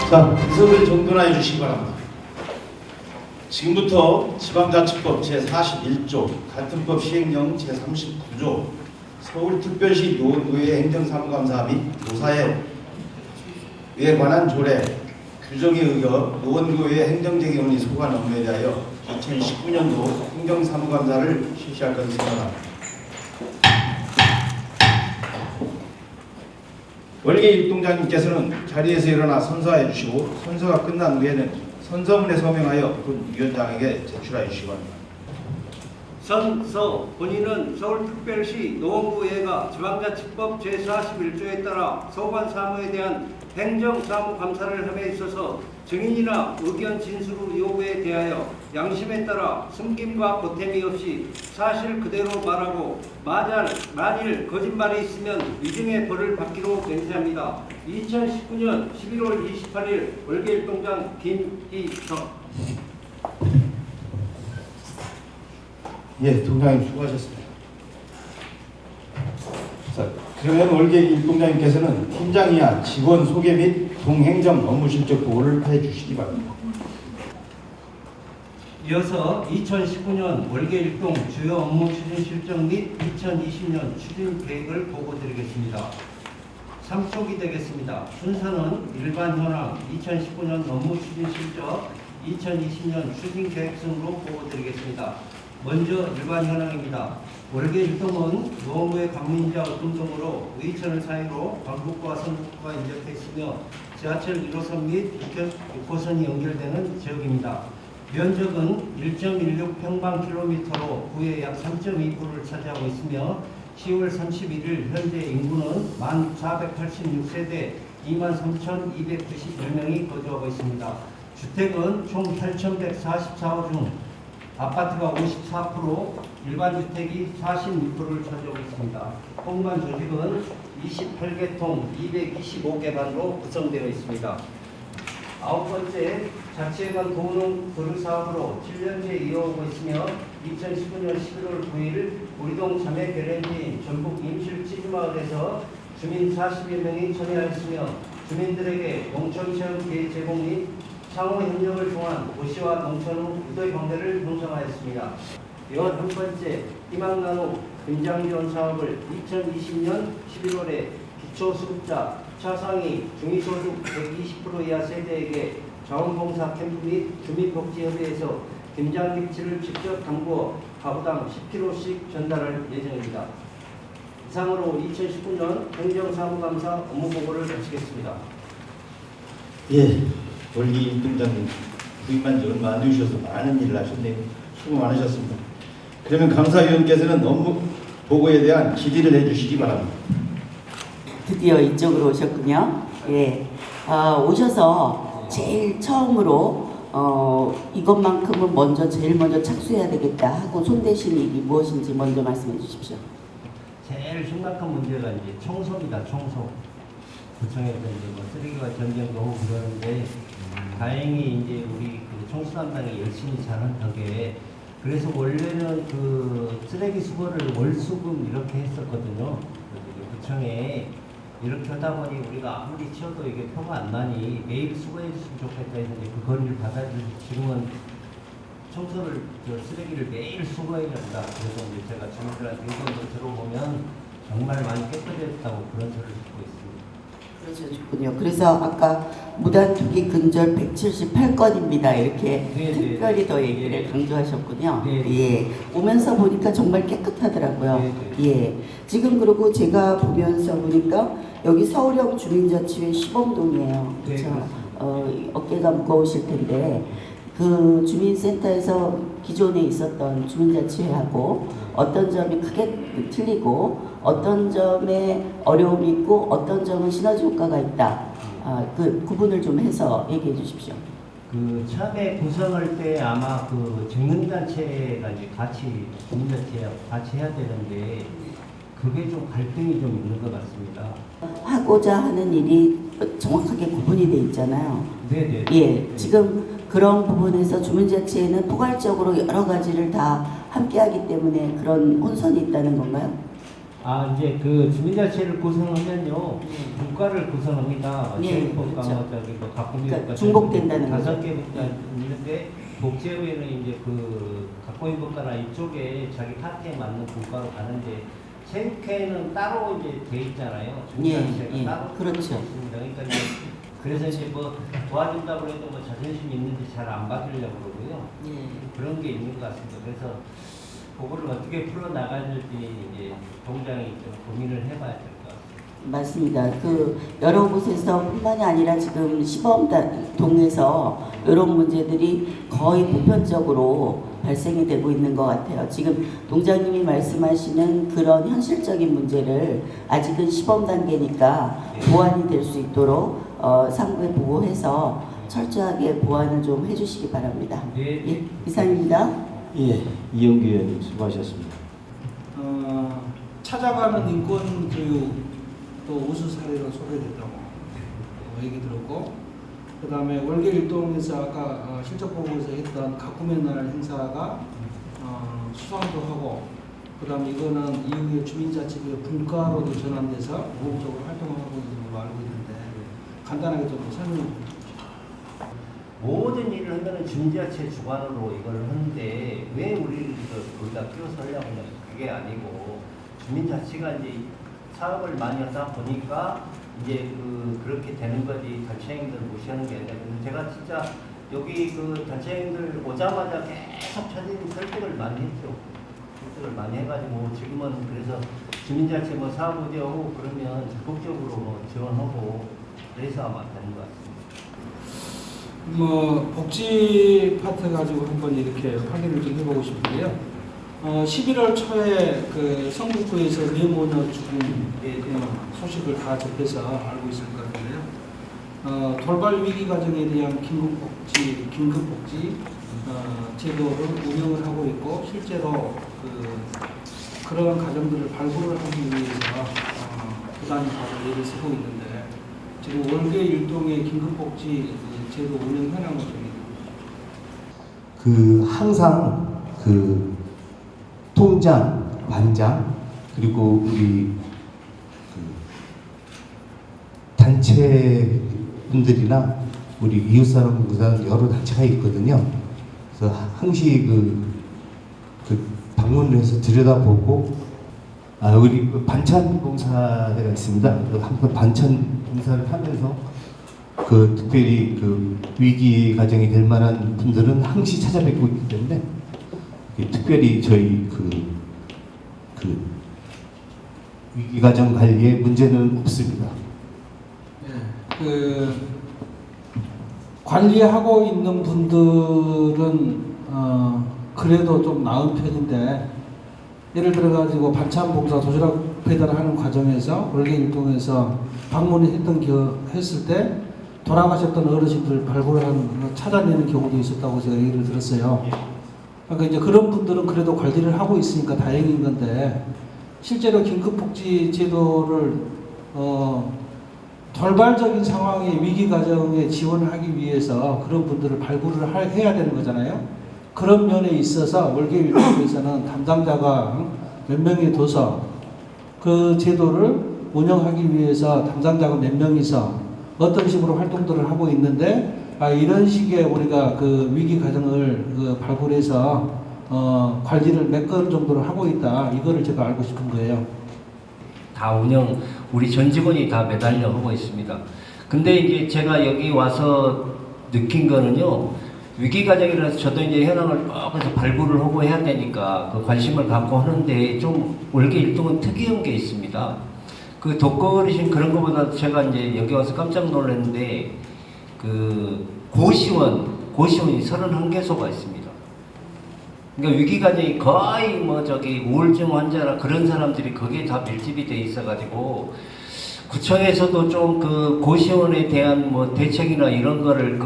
자, 비석을 정돈해 주시기 바랍니다. 지금부터 지방자치법 제41조, 갈등법 시행령 제39조, 서울특별시 노원구의 행정사무감사 및 노사에 관한 조례, 규정에 의거 노원구의 행정재개원이 소관 업무에 대하여 2019년도 행정사무감사를 실시할 것을 생각합니다. 월계 일동장님께서는 자리에서 일어나 선서해 주시고 선서가 끝난 후에는 선서문에 서명하여 군 위원장에게 제출하여 주시기 바랍니다. 선서 본인은 서울특별시 노원구의회가 지방자치법 제41조에 따라 소관 사무에 대한 행정사무감사를 함에 있어서 증인이나 의견 진술 요구에 대하여 양심에 따라 숨김과 보탬이 없이 사실 그대로 말하고 만일 거짓말이 있으면 위증의 벌을 받기로 맹세합니다. 2019년 11월 28일 월계일동장 김희석. 예, 동장님 수고하셨습니다. 자, 그러면 월계 일동장님께서는 팀장이야 직원 소개 및 동행정 업무 실적 보고를 해주시기 바랍니다. 이어서 2019년 월계일동 주요 업무 추진 실적 및 2020년 추진 계획을 보고드리겠습니다. 3쪽이 되겠습니다. 순서는 일반 현황, 2019년 업무 추진 실적, 2020년 추진 계획 순으로 보고드리겠습니다. 먼저 일반 현황입니다. 월계일동은 노원구의 강민자 어둠 등으로 의천을 사이로 광북과 성북과 인접해 있으며 지하철 1호선 및 6호선이 연결되는 지역입니다. 면적은 1.16평방킬로미터로 구의 약 3.2%를 차지하고 있으며 10월 31일 현재 인구는 1486세대 23,291명이 거주하고 있습니다. 주택은 총 8,144호 중 아파트가 54%, 일반 주택이 46%를 차지하고 있습니다. 공간 조직은 28개 통 225개 반으로 구성되어 있습니다. 아홉 번째, 자치회관 도농 도로 사업으로 7년째 이어오고 있으며 2019년 11월 9일 우리동 자매 개련지인 전북 임실 찌주마을에서 주민 40여 명이 참여하였으며 주민들에게 농촌체험 기회 제공 및 상호 협력을 통한 도시와 농촌 후 유도의 관계를 형성하였습니다. 11번째, 희망나눔 금장지원 사업을 2020년 11월에 기초수급자 차상위 중위소득 120% 이하 세대에게 자원봉사 캠프 및 주민복지협의회에서 김장김치를 직접 담궈 가구당 10kg씩 전달할 예정입니다. 이상으로 2019년 행정사무감사 업무보고를 마치겠습니다. 예, 월계 일동장님 부임한 지 얼마 안 되셔서 많은 일을 하셨네요. 수고 많으셨습니다. 그러면 감사위원께서는 업무 보고에 대한 질의를 해주시기 바랍니다. 드디어 이쪽으로 오셨군요. 예, 오셔서 제일 처음으로 이것만큼은 제일 먼저 착수해야 되겠다 하고 손대신 일이 무엇인지 먼저 말씀해 주십시오. 제일 심각한 문제가 이제 청소입니다. 청소. 구청에서 이제 뭐 쓰레기와 전쟁도 하고 그러는데 다행히 이제 우리 그 청소 담당이 열심히 잘한 덕에 그래서 원래는 그 쓰레기 수거를 월수금 이렇게 했었거든요. 구청에 이렇게 하다 보니 우리가 아무리 치워도 이게 표가 안 나니 매일 수거해 줬으면 좋겠다 해서 이제 그 건의를 받아주셔서 지금은 청소를 쓰레기를 매일 수거해야 된다. 그래서 이제 제가 주민들한테 의견도 들어보면 정말 많이 깨끗해졌다고 그런 소리를 듣고 있습니다. 그러셨군요. 그래서 아까 무단투기 근절 178건입니다. 이렇게 특별히 더 얘기를 강조하셨군요. 예, 오면서 보니까 정말 깨끗하더라고요. 예, 지금 그리고 제가 보면서 보니까 여기 서울형 주민자치회 시범동이에요. 그렇죠? 어깨가 무거우실 텐데 그 주민센터에서 기존에 있었던 주민자치회하고 어떤 점이 크게 틀리고 어떤 점에 어려움이 있고 어떤 점은 시너지 효과가 있다. 그 구분을 좀 해서 얘기해 주십시오. 그 처음에 구성할 때 아마 그 증명단체가 이제 같이 주민자치회 같이 해야 되는데 그게 좀 갈등이 좀 있는 것 같습니다. 하고자 하는 일이 정확하게 구분이 돼 있잖아요. 네네. 예, 지금 그런 부분에서 주민자치회는 포괄적으로 여러 가지를 다 함께하기 때문에 그런 혼선이 있다는 건가요? 이제 그 주민자치를 구성하면요, 국가를 구성합니다. 예, 체육복과 그렇죠. 뭐 저기 뭐 가꾸기 그러니까 중복된다는 거죠. 5개국가 있는데 복제로에는 이제 그 가꾸기국가나 이쪽에 자기 파트에 맞는 국가로 가는데 체육회는 따로 이제 돼 있잖아요. 주민자치가 예, 따로 그렇죠. 있습니다. 그러니까 이제 그래서 이제 뭐 도와준다고 해도 뭐 자존심 있는지 잘 안 받으려고 그러고요. 예. 그런 게 있는 것 같습니다. 그래서 그거를 어떻게 풀어 나가는지 이제 동장이 좀 고민을 해봐야 될 것 같습니다. 맞습니다. 그 여러 곳에서뿐만이 아니라 지금 시범 동에서 이런 문제들이 거의 보편적으로 발생이 되고 있는 것 같아요. 지금 동장님이 말씀하시는 그런 현실적인 문제를 아직은 시범 단계니까 보완이 될 수 있도록 상부에 보고해서 철저하게 보완을 좀 해주시기 바랍니다. 네. 예, 이상입니다. 예, 이영규 의원님 수고하셨습니다. 찾아가는 인권 교육 또 우수 사례로 소개됐다고 얘기 들었고, 그 다음에 월계 일동에서 아까 실적 보고에서 했던 가꾸면 날 행사가 수상도 하고, 그 다음에 이거는 이후에 주민자치구의 분과로도 전환돼서 모범적으로 활동하고 있는 걸로 알고 있는데 간단하게 좀 설명해 주십시오. 모든 일을 하면은 주민자치 주관으로 이걸 하는데 왜 우리를 거기다 끼워서 하려고 하냐, 그게 아니고 주민자치가 이제 사업을 많이 하다 보니까 이제 그렇게 되는 거지 단체행들 무시하는 게 아니라. 근데 제가 진짜 여기 그 단체행들 오자마자 계속 찾은 설득을 많이 했죠. 설득을 많이 해가지고 지금은 그래서 주민자치 뭐 사업 의뢰하고 그러면 적극적으로 뭐 지원하고 그래서 아마 되는 것 같습니다. 뭐 복지 파트 가지고 한번 이렇게 확인을 좀 해보고 싶은데요. 11월 초에 그 성북구에서 뇌모녀 죽음에 대한 소식을 다 접해서 알고 있을 것 같은데요. 돌발 위기 가정에 대한 긴급복지 제도를 운영을 하고 있고, 실제로 그런 가정들을 발굴을 하기 위해서 부단히 다들 일을 쓰고 있는데, 지금 월계 일동의 긴급복지 제도 운영 현황을 좀 항상 통장, 반장, 그리고 우리 단체 분들이나 우리 이웃사람보다 여러 단체가 있거든요. 그래서 항시 방문을 해서 들여다보고, 우리 반찬 봉사회가 있습니다. 한번 반찬 봉사를 하면서 특별히 위기 가정이 될 만한 분들은 항시 찾아뵙고 있기 때문에 특별히 저희 위기 가정 관리에 문제는 없습니다. 관리하고 있는 분들은 그래도 좀 나은 편인데, 예를 들어 가지고 반찬 봉사 도시락 배달하는 과정에서 월계 일동에서 했을 때 돌아가셨던 어르신들 발굴하는 찾아내는 경우도 있었다고 제가 얘기를 들었어요. 그러니까 이제 그런 분들은 그래도 관리를 하고 있으니까 다행인 건데, 실제로 긴급복지 제도를 돌발적인 상황의 위기 가정에 지원하기 위해서 그런 분들을 발굴을 해야 되는 거잖아요. 그런 면에 있어서 월계 일동에서는 담당자가 몇 명이 둬서 그 제도를 운영하기 위해서 담당자가 몇 명이서 어떤 식으로 활동들을 하고 있는데, 이런 식의 우리가 위기 가정을 발굴해서 관리를 몇 건 정도를 하고 있다, 이거를 제가 알고 싶은 거예요. 다 운영, 우리 전 직원이 다 매달려 하고 있습니다. 근데 이제 제가 여기 와서 느낀 거는요, 위기 가정이라서 저도 이제 현황을 계속 발굴을 하고 해야 되니까 관심을 갖고 하는데, 좀 월계 일동은 특이한 게 있습니다. 독거어르신 그런 것보다 제가 이제 여기 와서 깜짝 놀랐는데, 고시원이 31개소가 있습니다. 그러니까 위기가정이 거의 우울증 환자나 그런 사람들이 거기에 다 밀집이 돼 있어가지고, 구청에서도 좀 고시원에 대한 대책이나 이런 거를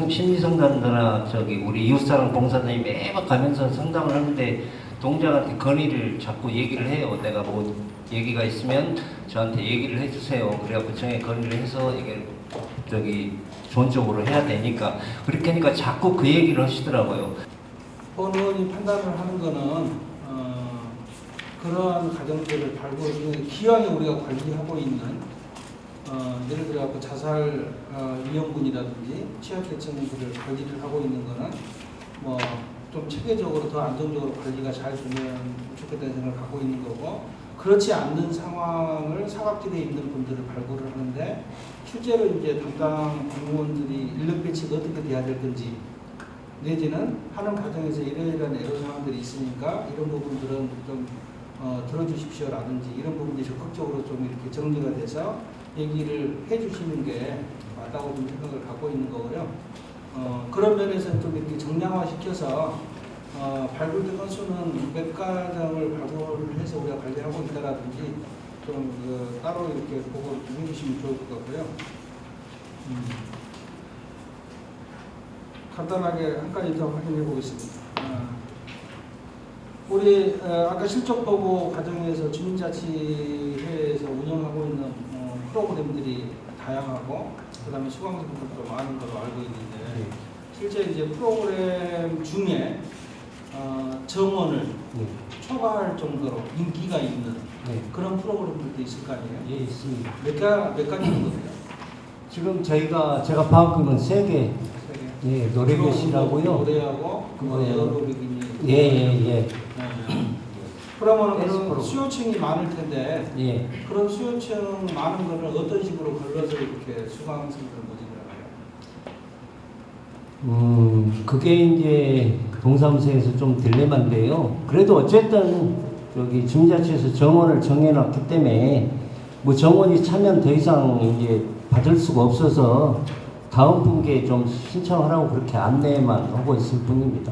심리상담가나 우리 이웃사랑 봉사단이 매번 가면서 상담을 하는데, 동장한테 건의를 자꾸 얘기를 해요. 내가 얘기가 있으면 저한테 얘기를 해주세요. 그래야 구청에 건의를 해서 이게 좋은 쪽으로 해야 되니까. 그렇게 하니까 자꾸 그 얘기를 하시더라고요. 본 의원이 판단을 하는 거는 그러한 가정들을 발굴, 기왕에 우리가 관리하고 있는 예를 들어 자살 위험군이라든지 취약계층들을 관리를 하고 있는 거는 뭐 좀 체계적으로 더 안정적으로 관리가 잘 되면 좋겠다는 생각을 갖고 있는 거고, 그렇지 않는 상황을 사각지대에 있는 분들을 발굴을 하는데 실제로 이제 담당 공무원들이 인력 배치가 어떻게 돼야 될 건지, 내지는 하는 과정에서 이러이러한 애로 상황들이 있으니까 이런 부분들은 좀 들어주십시오라든지 이런 부분들이 적극적으로 좀 이렇게 정리가 돼서 얘기를 해주시는 게 맞다고 좀 생각을 갖고 있는 거고요. 그런 면에서 좀 이렇게 정량화시켜서 발굴된 건수는 몇 가정을 발굴을 해서 우리가 관리하고 있다라든지 좀 따로 이렇게 보고를 좀 해주시면 좋을 것 같고요. 간단하게 한 가지 더 확인해 보겠습니다. 우리 아까 실적보고 과정에서 주민자치회에서 운영하고 있는 프로그램들이 다양하고 그다음에 수강생들도 많은 걸로 알고 있는데 실제 이제 프로그램 중에 정원을 초과할 정도로 인기가 있는 그런 프로그램들도 있을 거 아니에요? 예, 있습니다. 몇 가지 정도세요? 지금 제가 파악하면 3개. 예, 노래교실하고요. 노래하고 에어로빅이. 예. 그러면 그런 에스프로. 수요층이 많을 텐데 예. 그런 수요층 많은 거를 어떤 식으로 걸러서 이렇게 수강생들 모집을 하나요? 그게 이제 동사무소에서 좀 딜레마인데요. 그래도 어쨌든 저기 주민자치에서 정원을 정해놨기 때문에 뭐 정원이 차면 더 이상 이제 받을 수가 없어서 다음 분기에 좀 신청하라고 그렇게 안내만 하고 있을 뿐입니다.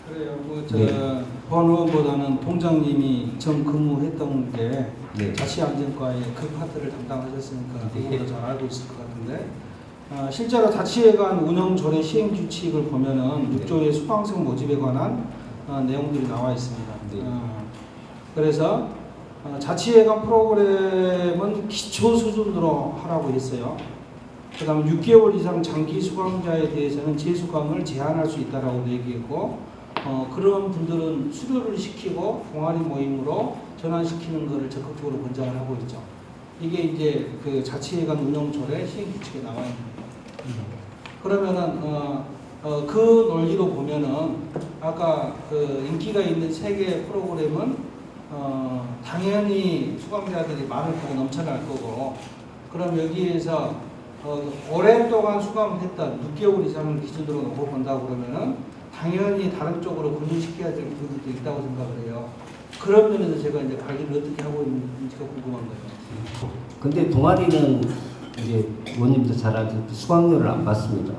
그래요. 네. 본 의원보다는 동장님이 전 근무했던 게 네. 자치안전과의 그 파트를 담당하셨으니까 네. 그거도 잘 알고 있을 것 같은데 실제로 자치회관 운영 조례 시행 규칙을 보면은 6조의 수강생 모집에 관한 내용들이 나와 있습니다. 네. 그래서 자치회관 프로그램은 기초 수준으로 하라고 했어요. 그 다음에 6개월 이상 장기 수강자에 대해서는 재수강을 제한할 수 있다라고 얘기했고 그런 분들은 수료를 시키고 동아리 모임으로 전환시키는 것을 적극적으로 권장을 하고 있죠. 이게 이제 그 자치회관 운영조례 시행규칙에 나와 있는 거예요. 그러면은 그 논리로 보면은 아까 그 인기가 있는 3개 프로그램은 당연히 수강자들이 많을 거고 넘쳐날 거고, 그럼 여기에서 오랫동안 수강을 했다 6개월 이상을 기준으로 놓고 본다고 그러면은 당연히 다른 쪽으로 분류시켜야 될 부분도 있다고 생각을 해요. 그런 면에서 제가 이제 관리를 어떻게 하고 있는지가 궁금한 거예요. 근데 동아리는 이제 의원님도 잘 아시죠. 수강료를 안 받습니다.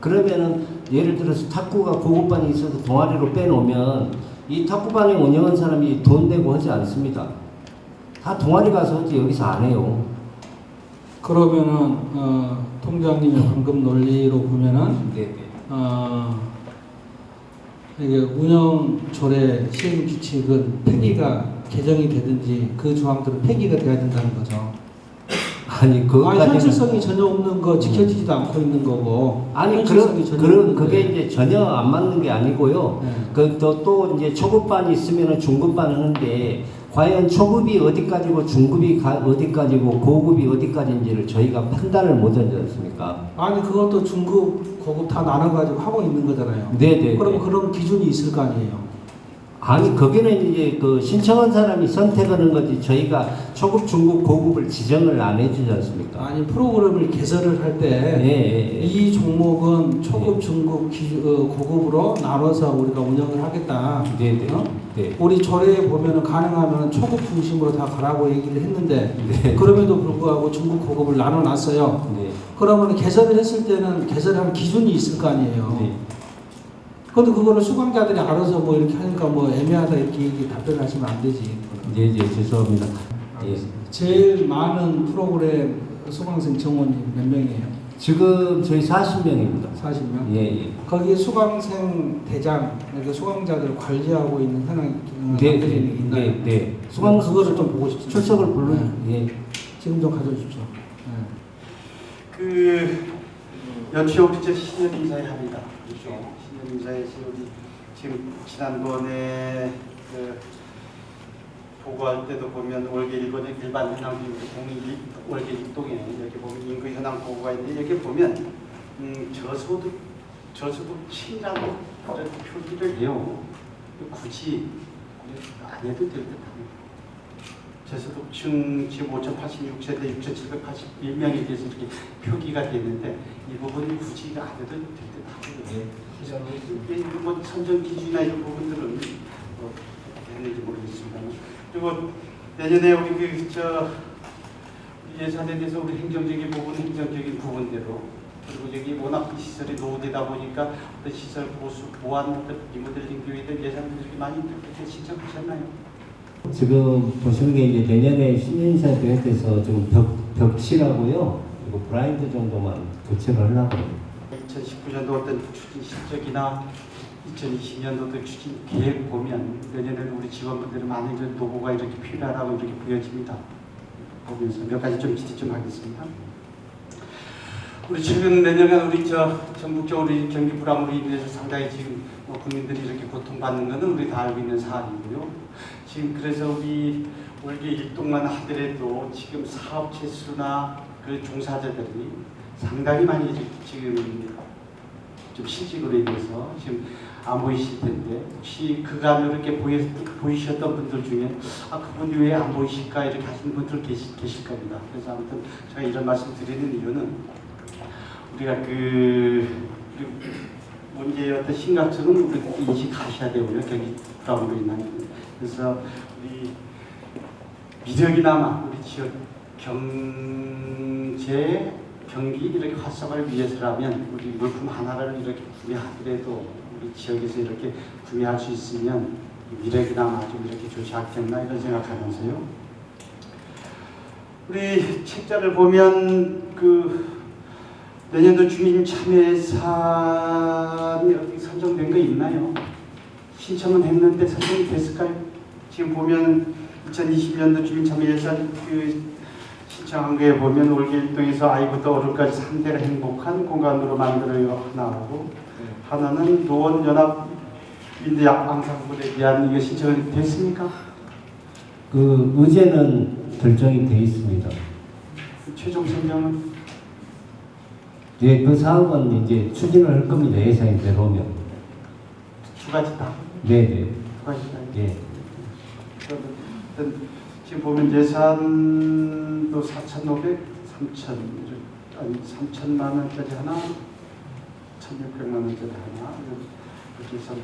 그러면은 예를 들어서 탁구가 고급반이 있어서 동아리로 빼놓으면 이 탁구반에 운영한 사람이 돈 내고 하지 않습니다. 다 동아리 가서 하지 여기서 안 해요. 그러면은 통장님의 방금 논리로 보면은 네. 이게 운영 조례 시행 규칙은 폐기가 개정이 되든지 그 조항들은 폐기가 돼야 된다는 거죠. 아니 그것까지는 현실성이 전혀 없는 거 지켜지지도 않고 있는 거고. 아니 그게 이제 전혀 안 맞는 게 아니고요. 네. 또 이제 초급반이 있으면은 중급반 하는데 과연 초급이 어디까지고 중급이 어디까지고 고급이 어디까지인지를 저희가 판단을 못 하지 않습니까? 아니 그것도 중급, 고급 다 나눠가지고 하고 있는 거잖아요. 네네. 그럼 그런 기준이 있을 거 아니에요. 아니 거기는 이제 그 신청한 사람이 선택하는 거지 저희가 초급, 중급, 고급을 지정을 안 해주지 않습니까? 아니 프로그램을 개설을 할 때 이 종목은 초급, 중급, 고급으로 나눠서 우리가 운영을 하겠다. 네네. 네. 우리 조례에 보면은 가능하면 초급 중심으로 다 가라고 얘기를 했는데 네. 그럼에도 불구하고 중급, 고급을 나눠놨어요. 네. 그러면 개설을 했을 때는 개설한 기준이 있을 거 아니에요. 네. 근데 그거를 수강자들이 알아서 뭐 이렇게 하니까 뭐 애매하다 이렇게 답변하시면 안 되지. 네, 죄송합니다. 예. 제일 많은 프로그램 수강생 정원이 몇 명이에요? 지금 저희 40명입니다. 40명? 예. 거기에 수강생 대장, 그러니까 수강자들 관리하고 있는 현황이 네, 있나요? 네. 수강 그거를 좀 보고 싶죠. 출석을 불러. 예. 지금 좀 가져주십시오. 그 연취업체 신년인사의 합의다. 그렇죠. 신년인사에서 우리 지금 지난번에 그 보고할 때도 보면 월계 일본의 일반 현황 공이 월계 일동에 이렇게 보면 인구 현황 보고가 있는데 여기 보면 저소득층이라고 표기를 해요. 굳이 안 해도 될 듯합니다. 저소득층 지금 5,086세대 6,781명에 대해서 이렇게 표기가 됐는데 이 부분이 굳이 안 해도 될 듯하고요. 이거 뭐 선정 기준이나 이런 부분들은 어떻게 했는지 모르겠습니다. 그리고 내년에 우리 우리 예산에 대해서 우리 행정적인 부분대로 그리고 여기 워낙 시설이 노후되다 보니까 어떤 시설 보수 보완 어떤 리모델링 교육에 대한 예산들이 많이 그렇게 신청하셨나요? 지금 보시는 게 이제 내년에 신인사 계획에서 좀 벽실하고요. 그리고 브라인드 정도만 교체를 하려고. 2019년도 어떤 추진 실적이나 2020년도도 추진 계획 보면 내년에는 우리 직원분들이 많은 이런 노고가 이렇게 필요하다고 이렇게 보여집니다. 보면서 몇 가지 좀 지적 좀 하겠습니다. 우리 최근 내년간 우리 전국적으로 이 경기 불황으로 인해서 상당히 지금 국민들이 이렇게 고통받는 것은 우리 다 알고 있는 사안이고요. 지금 그래서 우리 월계 일동만 하더라도 지금 사업체 수나 그 종사자들이 상당히 많이 지금 좀 실직으로 인해서 지금 안 보이실 텐데 혹시 그간 이렇게 보이셨던 분들 중에 그분이 왜 안 보이실까 이렇게 하시는 분들 계실 겁니다. 그래서 아무튼 제가 이런 말씀 드리는 이유는 우리가 그 문제의 어떤 심각성은 우리가 인식하셔야 되고요. 경기 불황으로 인한. 그래서 우리 미력이나마 우리 지역 경기 이렇게 활성화를 위해서라면 우리 물품 하나를 이렇게 구매하더라도 우리 지역에서 이렇게 구매할 수 있으면 미래기나마 좀 이렇게 좋지 않겠나 이런 생각하면서요. 우리 책자를 보면 그 내년도 주민 참여 예산이 어떻게 선정된 거 있나요? 신청은 했는데 선정이 됐을까요? 지금 보면 2020년도 주민 참여 예산 그 신청한 거에 보면 월계 일동에서 아이부터 어른까지 3대가 행복한 공간으로 만들어요 하나하고 하나는 노원연합인대 앙상블에 대한 이거 신청이 됐습니까? 그 의제는 결정이 돼 있습니다. 최종 선정은 예, 그 사업은 이제 추진을 할 겁니다. 예산이 들어오면. 두 가지 다. 네네. 두 가지 다. 예. 지금 보면 예산도 4,500, 3천만 원짜리 하나, 1,600만 원짜리 하나. 이렇게 해서 이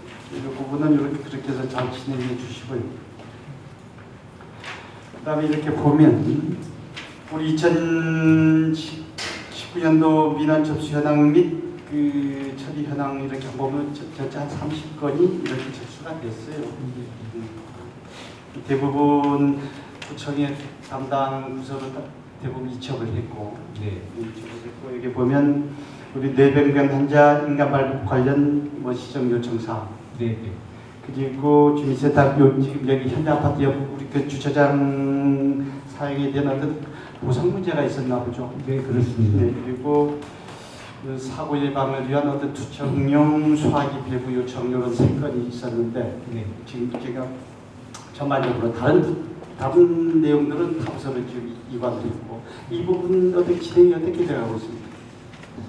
부분은 이렇게 그렇게 해서 잘 진행해 주시고요. 그다음에 이렇게 보면 우리 2019년도 민원 접수 현황 및 그 처리 현황 이렇게 보면 전체 한 30건이 이렇게 접수가 됐어요. 대부분 구청의 담당 부서로 대부분 이첩을 했고, 여기 보면 우리 뇌병변 환자 인간 발급 관련 시정 요청 사항. 그리고 주민센터 지금 여기 현대 아파트 옆 우리 그 주차장 사용에 대한 어떤 보상 문제가 있었나 보죠. 네, 그렇습니다. 네, 그리고 그 사고 예방을 위한 어떤 투척용 소화기 배부 요청 이런 3건이 있었는데 지금 제가 전반적으로 다른 내용들은 탐사를 지금 이관을 했고 이 부분 어떻게 진행이 어떻게 되어가고 있습니까?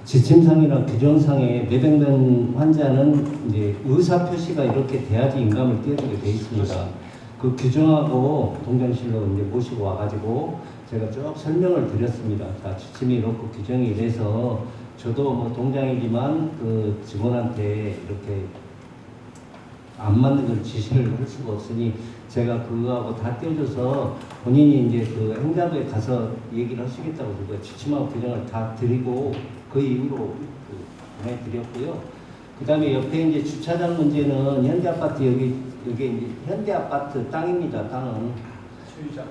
지침상이나 규정상에 뇌병변 환자는 이제 의사 표시가 이렇게 돼야지 인감을 띄어주게 돼 있습니다. 그 규정하고 동정실로 이제 모시고 와가지고 제가 쭉 설명을 드렸습니다. 자, 지침이 이렇고 규정이 이래서 저도 뭐 동장이지만 그 직원한테 이렇게 안 맞는 걸 지시를 할 수가 없으니 제가 그거하고 다 떼어줘서 본인이 이제 그 행자부에 가서 얘기를 하시겠다고 그거 지침하고 규정을 다 드리고 그 이후로 보내드렸고요. 그 다음에 옆에 이제 주차장 문제는 현대아파트 여기 이제 현대아파트 땅입니다. 땅은 소유자.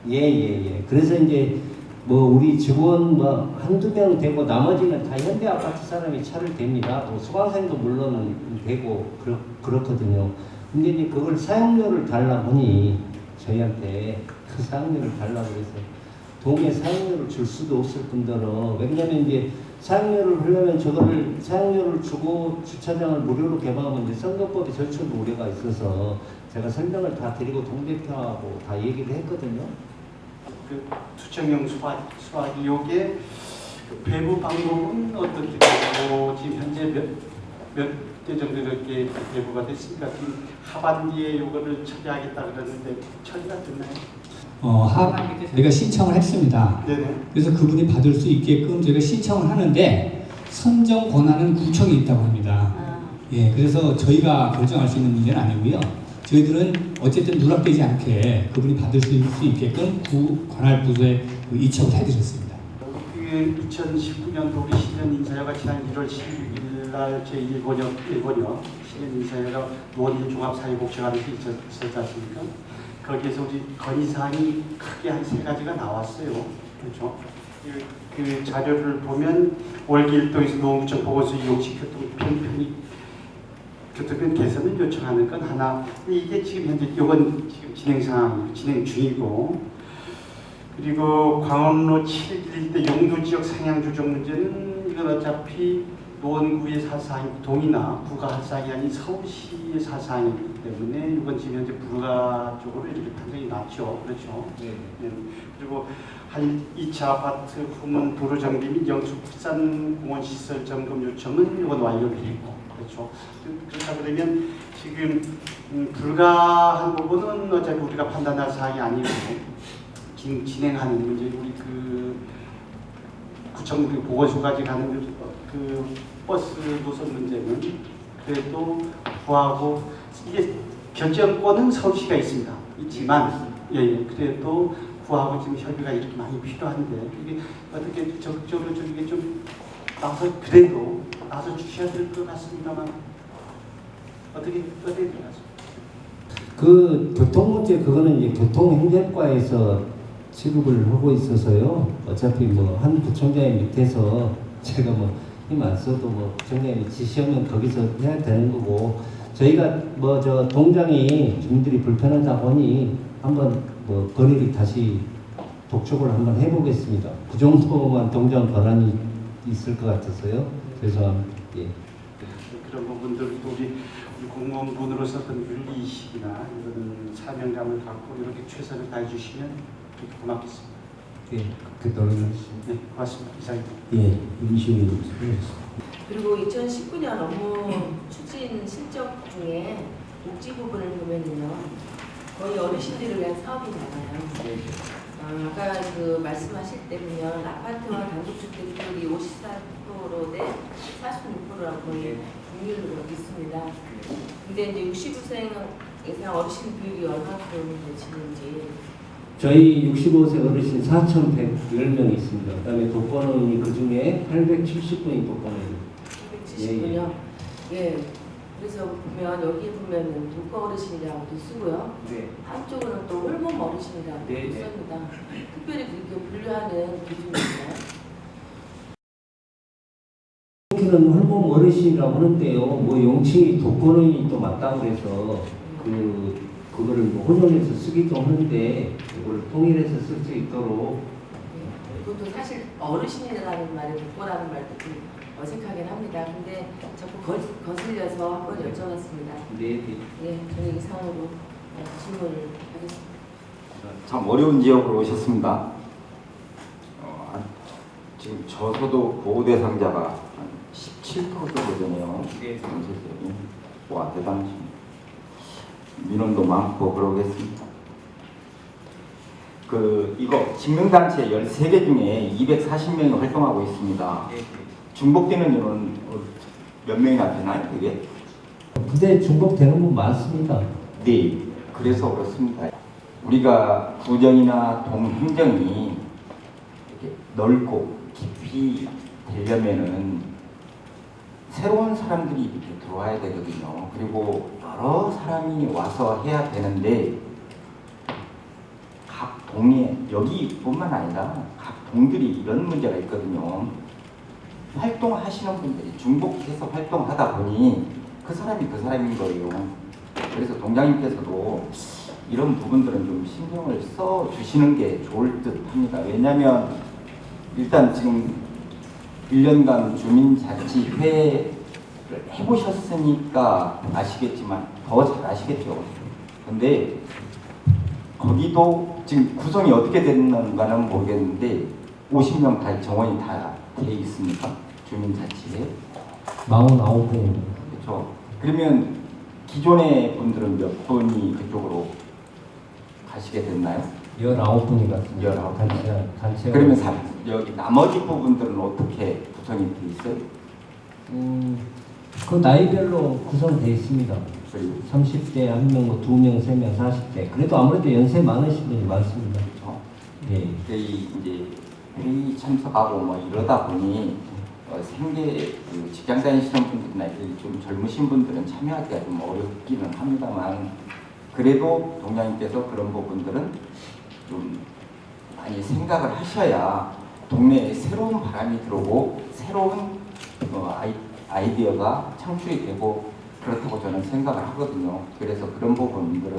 예. 그래서 이제 뭐 우리 직원 뭐 한두 명 되고 나머지는 다 현대아파트 사람이 차를 댑니다. 뭐 수강생도 물론은 되고 그렇거든요. 근데 이제 그걸 사용료를 달라 보니 저희한테 그 사용료를 달라고 해서 동에 사용료를 줄 수도 없을 뿐더러 왜냐면 이제 사용료를 하려면 저거를 사용료를 주고 주차장을 무료로 개방하면 이제 선거법에 절충 우려가 있어서 제가 설명을 다 드리고 동대표하고 다 얘기를 했거든요. 그 투척용 수화기역의 그 배부 방법은 어떻게 되고 지금 현재 몇 대 정도 이렇게 배부가 됐습니까? 지금 하반기에 이거를 처리하겠다 그러는데 처리가 됐나요? 하반기 때 저희가 신청을 했습니다. 네네. 그래서 그분이 받을 수 있게끔 저희가 신청을 하는데 선정 권한은 구청에 있다고 합니다. 예, 그래서 저희가 결정할 수 있는 문제는 아니고요. 저희들은 어쨌든 누락되지 않게 그분이 받을 수 있게끔 관할 부서에 이첩을 해드렸습니다. 2019년도 우리 신년인사회가 지난 1월 16일 날 제1번역 신년인사회가 노원 종합사회복지관에서 있었지 않습니까? 거기에서 우리 건의사항이 크게 한 3가지가 나왔어요. 그렇죠? 그 자료를 보면 월길동에서 노원구청 보건소 이용시 교통편 개선을 요청하는 건 하나. 이게 지금 현재 이건 지금 진행 중이고, 그리고 광원로 7일대 용도지역 상향 조정 문제는 이건 어차피 노원구의 사사항, 동이나 구가 할 사항이 아닌 서울시의 사사항이기 때문에 이건 지금 현재 불가 쪽으로 이렇게 판정이 났죠. 그렇죠? 네. 그리고 한 2차 아파트 후문 도로 정비 및 영수부산 공원 시설 점검 요청은 이건 완료되고, 그렇죠? 그렇다 그러면 지금 불가한 부분은 어차피 우리가 판단할 사항이 아니고 지금 진행하는 문제, 우리 그 구청 보건소까지 가는 그 버스 노선 문제는 그래도 구하고, 이게 결정권은 서울시가 있지만 그래도 구하고 지금 협의가 이렇게 많이 필요한데 이게 어떻게 적극적으로 좀 이게 좀 그래도 나서 주셔야 될 것 같습니다만 어떻게 될까요? 그 교통 문제 그거는 이제 교통행정과에서 취급을 하고 있어서요. 어차피 뭐 한 부총장의 밑에서 제가 뭐 힘 안 써도 뭐 부총장이 지시하면 거기서 해야 되는 거고, 저희가 뭐 저 동장이 주민들이 불편하다 보니 한번 뭐 건의를 다시 독촉을 한번 해보겠습니다. 그 정도만 동장 권한이 있을 것 같아서요. 죄송합니다. 예. 그런 부분들도 우리 공무원분으로서 어떤 윤리의식이나 이런 사명감을 갖고 이렇게 최선을 다해 주시면 그렇게 고맙겠습니다. 예, 그동안 네, 고맙습니다. 이상입니다. 예, 임시위원. 그리고 2019년 업무 추진 실적 중에 복지 부분을 보면요, 거의 어르신들을 위한 사업이 많아요. 아까 그 말씀하실 때 보면 아파트와 단독주택들이 54% 대 46%라고 거의 동률로 있습니다. 근데 이제 69세 이상 어르신 비율이 얼마큼 되시는지. 저희 65세 어르신 4,110명이 있습니다. 그다음에 독거노인이 그 중에 870분이 독거노인. 870분요. 예. 그래서 보면 여기 보면은 독거 어르신이라고도 쓰고요. 네. 한쪽으로는 또 홀몸 어르신이라고 네, 네. 씁니다. 특별히 그렇게 분류하는 기준이 있나요? 여기는 홀몸 어르신이라고 하는데요. 뭐 용칭이 독거노인이 또 맞다고 해서 그거를 뭐 혼용해서 쓰기도 하는데 이걸 통일해서 쓸 수 있도록. 네. 그것도 사실 어르신이라는 말이 독거라는 말도 좀 어색하긴 합니다. 근데 자꾸 거슬려서 한번 여쭤봤습니다. 네. 예, 저는 이상으로 질문을 하겠습니다. 참 어려운 지역으로 오셨습니다. 지금 저소득 보호 대상자가 한 17% 정도 되네요. 네. 전체적인. 와, 대단하십니다. 민원도 많고 그러겠습니다. 이거 직능단체 13개 중에 240명이 활동하고 있습니다. 중복되는 인원 몇 명이나 되나요, 그게? 근데 중복되는 분 많습니다. 네, 그래서 그렇습니다. 우리가 구정이나 동행정이 이렇게 넓고 깊이 되려면은 새로운 사람들이 이렇게 들어와야 되거든요. 그리고 여러 사람이 와서 해야 되는데 각 동에, 여기뿐만 아니라 각 동들이 이런 문제가 있거든요. 활동하시는 분들이 중복해서 활동하다 보니 그 사람이 그 사람인 거예요. 그래서 동장님께서도 이런 부분들은 좀 신경을 써 주시는 게 좋을 듯 합니다. 왜냐하면 일단 지금 1년간 주민자치회를 해보셨으니까 아시겠지만 더 잘 아시겠죠. 근데 거기도 지금 구성이 어떻게 됐는가는 모르겠는데 50명 다 정원이 다 돼 있습니까? 주민자치회? 49분입니다. 그렇죠. 그러면 기존의 분들은 몇 분이 그쪽으로 가시게 됐나요? 19분이 같습니다. 19분. 단체가. 그러면 여기 나머지 부분들은 어떻게 구성이 돼 있어요? 그 나이별로 구성되어 있습니다. 그리고 30대 1명, 뭐 2명, 3명, 40대. 그래도 아무래도 연세 많으신 분이 많습니다. 그렇죠. 예. 이제 회의 참석하고 뭐 이러다 보니 생계 그 직장 다니시는 분들이나 좀 젊으신 분들은 참여하기가 좀 어렵기는 합니다만 그래도 동양님께서 그런 부분들은 좀 많이 생각을 하셔야 동네에 새로운 바람이 들어오고 새로운 아이디어가 창출이 되고 그렇다고 저는 생각을 하거든요. 그래서 그런 부분들은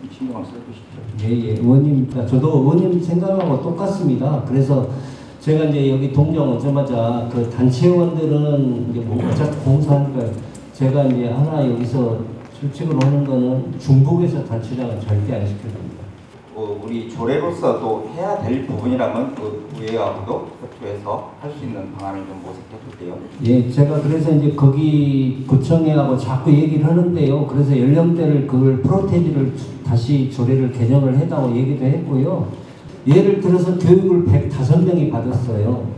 좀 신경을 써주십시오. 예, 의원님, 저도 의원님 생각하고 똑같습니다. 그래서 제가 이제 여기 동정 오자마자 그 단체원들은 이제 뭐 어차피 공사하니까 제가 이제 하나 여기서 실직을 하는 거는 중국에서 단체장을 절대 안 시켜줍니다. 우리 조례로서도 해야 될 부분이라면 그 의회하고도 협조해서 할 수 있는 방안을 좀 모색해 볼게요. 예, 제가 그래서 이제 거기 구청회하고 자꾸 얘기를 하는데요. 그래서 연령대를 그걸 프로테지를 다시 조례를 개정을 해다고 얘기도 했고요. 예를 들어서 교육을 105명이 받았어요.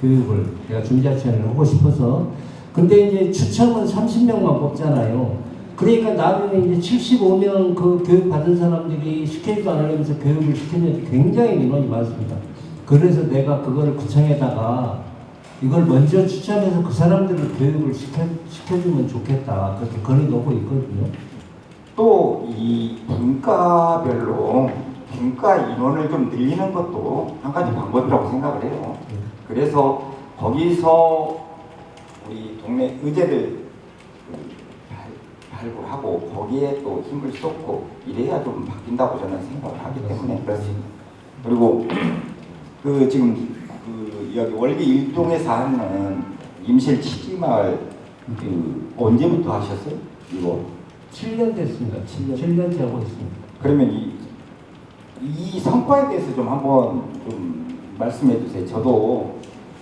교육을 내가 중자체를 하고 싶어서. 근데 이제 추첨은 30명만 뽑잖아요. 그러니까 나중에 이제 75명 그 교육 받은 사람들이 시키지도 않으면서 교육을 시키면 굉장히 민원이 많습니다. 그래서 내가 그걸 구청에다가 이걸 먼저 추첨해서 그 사람들을 교육을 시켜주면 좋겠다. 그렇게 건의놓고 있거든요. 또 이 분과별로 분과 인원을 좀 늘리는 것도 한 가지 방법이라고 생각을 해요. 그래서 거기서 우리 동네 의제를 발굴하고 거기에 또 힘을 쏟고 이래야 좀 바뀐다고 저는 생각을 하기 때문에 그렇습니다. 그리고 그 지금 그 여기 월계 일동에서 하는 임실 치지마을 그 언제부터 하셨어요? 이거 7년 됐습니다. 7년째 하고 있습니다. 그러면 이 성과에 대해서 좀 한번 좀 말씀해 주세요. 저도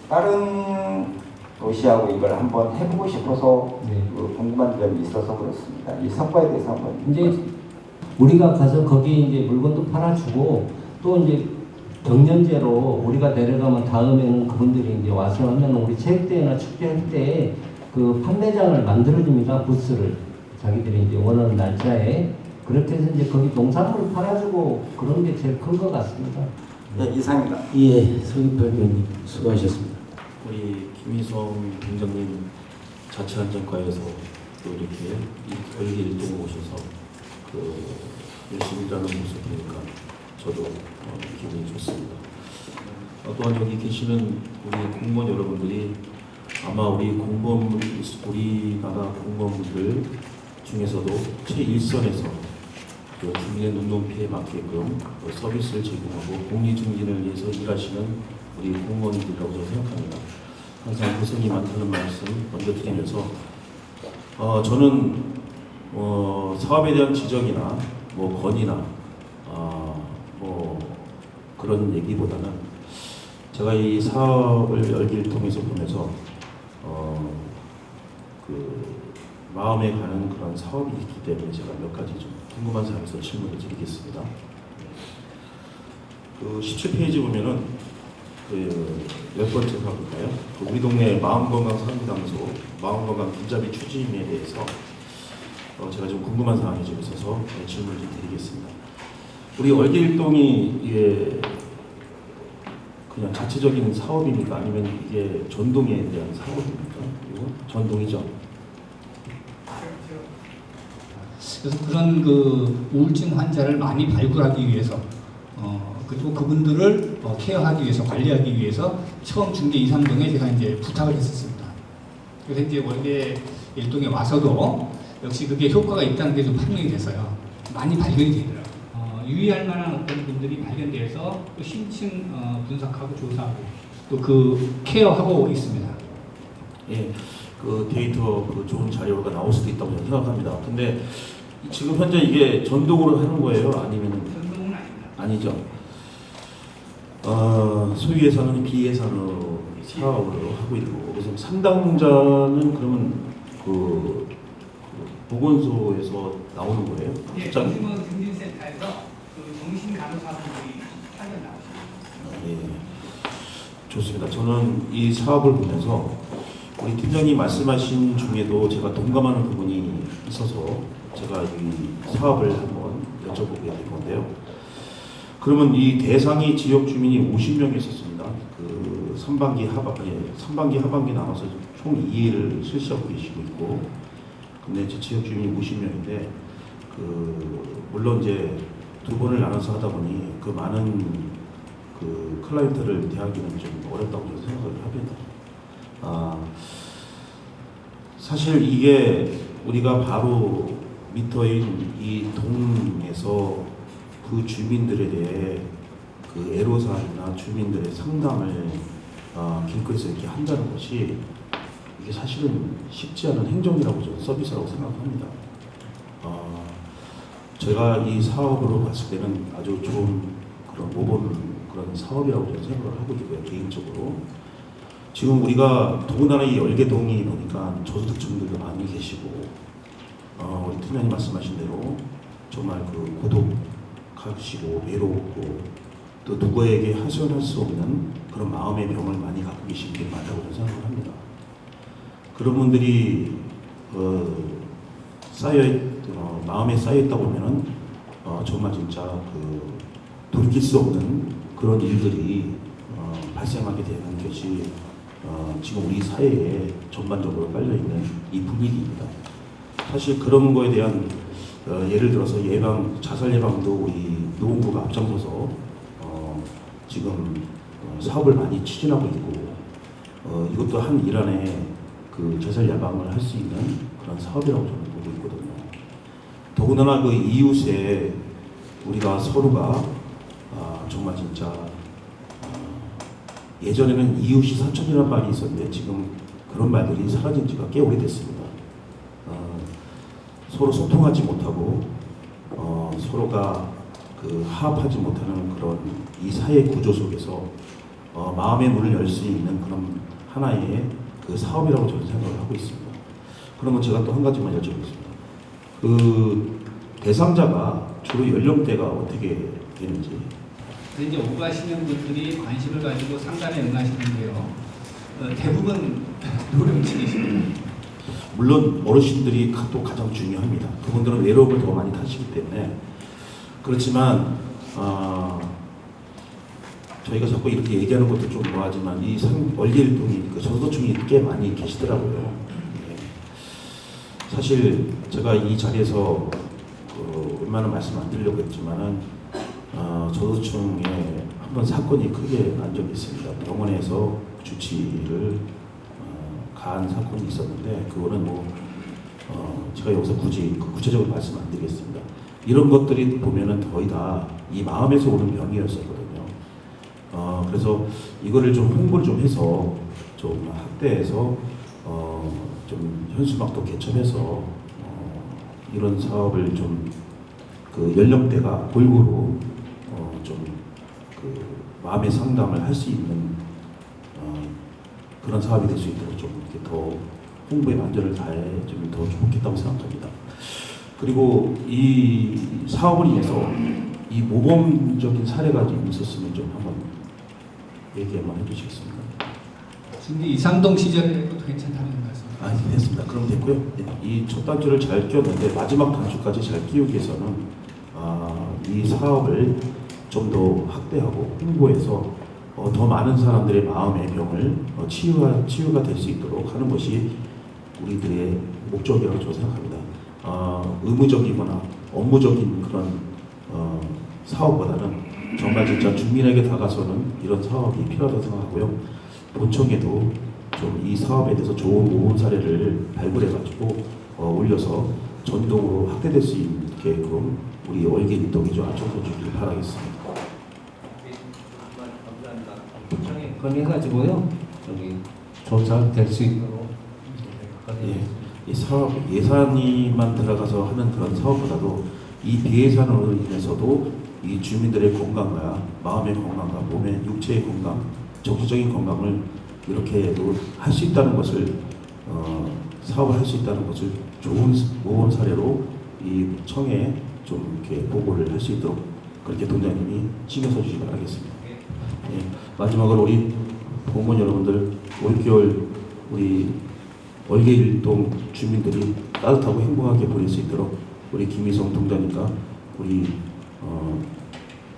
다른 도시하고 이걸 한번 해보고 싶어서 네. 궁금한 점이 있어서 그렇습니다. 이 성과에 대해서 한번. 이제 우리가 가서 거기 이제 물건도 팔아주고 또 이제 경년제로 우리가 내려가면 다음에는 그분들이 이제 와서 하면 우리 체육대회나 축제할 때 그 판매장을 만들어줍니다. 부스를 자기들이 이제 원하는 날짜에 그렇게 해서 이제 거기 농산물 팔아주고 그런 게 제일 큰 것 같습니다. 네, 이상입니다. 예, 서기표 의원님 수고하셨습니다. 우리 김희성 본장님 자치안전과에서 또 이렇게 월계 일동에 오셔서 그 열심히 일하는 모습 보니까 저도 기분이 좋습니다. 또한 여기 계시는 우리 공무원 여러분들이 아마 우리나라 공무원분들 중에서도 최일선에서 그 주민의 눈높 피해 맞게끔 그 서비스를 제공하고 공리증진을 위해서 일하시는 우리 공무원들이라고 저는 생각합니다. 항상 고생이 많다는 말씀 먼저 드리면서 저는 사업에 대한 지적이나 뭐 건의나 뭐 그런 얘기보다는 제가 이 사업을 열기를 통해서 보면서 그 마음에 가는 그런 사업이 있기 때문에 제가 몇 가지 좀 궁금한 사항에서 질문을 드리겠습니다. 그 17페이지 보면은 그 몇 번째 사업일까요? 그 우리 동네 마음건강 상담소 마음건강 길잡이 추진에 대해서 제가 좀 궁금한 사항이 좀 있어서 질문을 좀 드리겠습니다. 우리 월계 일동이 이게 그냥 자체적인 사업입니까? 아니면 이게 전동에 대한 사업입니까? 이거 전동이죠. 그래서 그런 그 우울증 환자를 많이 발굴하기 위해서 그리고 그분들을 케어하기 위해서 관리하기 위해서 처음 중계 2, 3동에 제가 이제 부탁을 했었습니다. 그래서 이제 월계 일동에 와서도 역시 그게 효과가 있다는 게 좀 판명이 됐어요. 많이 발견이 되더라고요. 유의할 만한 어떤 분들이 발견돼서 또 심층 분석하고 조사하고 또 그 케어하고 있습니다. 예, 그 데이터 그 좋은 자료가 나올 수도 있다고 저는 생각합니다. 근데 지금 현재 이게 전동으로 하는 거예요? 아니면 전동은 아닙니다. 아니죠. 소위 예산은 비예산으로 사업으로 하고 있고, 그래서 상담자는 그러면 그 보건소에서 나오는 거예요? 예, 직장? 정신건강증진센터에서 그 정신간호사분들이 하면 나오십니다. 예, 좋습니다. 저는 이 사업을 보면서 우리 팀장님 말씀하신 중에도 제가 동감하는 부분이 있어서 제가 이 사업을 한번 여쭤보게 될 건데요. 그러면 이 대상이 지역 주민이 50명이 있었습니다. 그 상반기 하반기 나눠서 총 2회를 실시하고 계시고 있고, 근데 이제 지역 주민이 50명인데 그 물론 이제 두 번을 나눠서 하다 보니 그 많은 그 클라이언트를 대하기는 좀 어렵다고 저는 생각을 합니다. 사실 이게 우리가 바로 미터인 이 동에서 그 주민들에 대해 그 애로사항이나 주민들의 상담을 길거리에서 이렇게 한다는 것이 이게 사실은 쉽지 않은 행정이라고 저는 서비스라고 생각합니다. 제가 이 사업으로 봤을 때는 아주 좋은 그런 모범 그런 사업이라고 저는 생각을 하고 있고요, 개인적으로. 지금 우리가 더군다나 이 열계동이 보니까 저소득층들도 많이 계시고, 우리 팀장님 말씀하신 대로 정말 그 고독하시고 외롭고 또 누구에게 하소연할 수 없는 그런 마음의 병을 많이 갖고 계신 분들이 많다고 저는 생각을 합니다. 그런 분들이 마음에 쌓여있다 보면은 정말 진짜 그 돌이킬 수 없는 그런 일들이 발생하게 되는 것이 지금 우리 사회에 전반적으로 깔려있는 이 분위기입니다. 사실 그런 거에 대한 예를 들어서 자살 예방도 우리 노원구가 앞장서서 지금 사업을 많이 추진하고 있고, 이것도 한 일환의 그 자살 예방을 할 수 있는 그런 사업이라고 저는 보고 있거든요. 더군다나 그 이웃에 우리가 서로가 정말 진짜 예전에는 이웃이 사촌이라는 말이 있었는데 지금 그런 말들이 사라진 지가 꽤 오래됐습니다. 서로 소통하지 못하고 서로가 그 화합하지 못하는 그런 이 사회 구조 속에서 마음의 문을 열 수 있는 그런 하나의 그 사업이라고 저는 생각을 하고 있습니다. 그러면 제가 또 한 가지만 여쭤보겠습니다. 그 대상자가 주로 연령대가 어떻게 되는지. 이제 오가시는 분들이 관심을 가지고 상담에 응하시는데요. 대부분 노령층이십니다. 물론 어르신들이 또 가장 중요합니다. 그분들은 외로움을 더 많이 타시기 때문에. 그렇지만 저희가 자꾸 이렇게 얘기하는 것도 좀 뭐하지만 이 월계일동이 그 저소득층이 꽤 많이 계시더라고요. 네. 사실 제가 이 자리에서 웬만한 말씀 안 드리려고 했지만은 저소득층에 한번 사건이 크게 난 적이 있습니다. 병원에서 주치를 가한 사건이 있었는데 그거는 제가 여기서 굳이 구체적으로 말씀 안 드리겠습니다. 이런 것들이 보면은 거의 다 이 마음에서 오는 병이었었거든요. 그래서 이거를 좀 홍보를 좀 해서 좀 확대해서 좀 현수막도 개첩해서 이런 사업을 좀 그 연령대가 골고루 좀 그 마음의 상담을 할 수 있는 그런 사업이 될 수 있도록 좀 이렇게 더 홍보에 만전을 다해 좀 더 좋겠다고 생각합니다. 그리고 이 사업을 인해서 이 모범적인 사례가 좀 있었으면 좀 한번 얘기 한번 해주시겠습니까? 근데 이상동 시절에도 괜찮다는 말씀. 됐습니다. 그럼 됐고요. 이 첫 단추를 잘 끼웠는데 마지막 단추까지 잘 끼우기 위해서는 이 사업을 좀 더 확대하고 홍보해서 더 많은 사람들의 마음의 병을 치유가 될 수 있도록 하는 것이 우리들의 목적이라고 저는 생각합니다. 의무적이거나 업무적인 그런 사업보다는 정말 진짜 주민에게 다가서는 이런 사업이 필요하다고 생각하고요. 본청에도 좀 이 사업에 대해서 좋은 모범 사례를 발굴해가지고 올려서 전동으로 확대될 수 있게끔 우리 월계일동이 좀 앞장서 주길 바라겠습니다. 감사합니다. 본청에 건해가지고요. 저기 좋은 사업 될 수 있도록. 예, 이 사업 예산이만 들어가서 하는 그런 사업보다도 이 비예산으로 인해서도 이 주민들의 건강과 마음의 건강과 몸의 육체의 건강, 정신적인 건강을 이렇게도 할 수 있다는 것을 사업을 할 수 있다는 것을 좋은 모범 사례로 이 청에 좀 이렇게 보고를 할 수 있도록 그렇게 동장님이 신경 써주시기 바라겠습니다. 예, 마지막으로 우리 공무원 여러분들 올겨울 우리 월계일동 주민들이 따뜻하고 행복하게 보낼 수 있도록 우리 김희성 동장님과 우리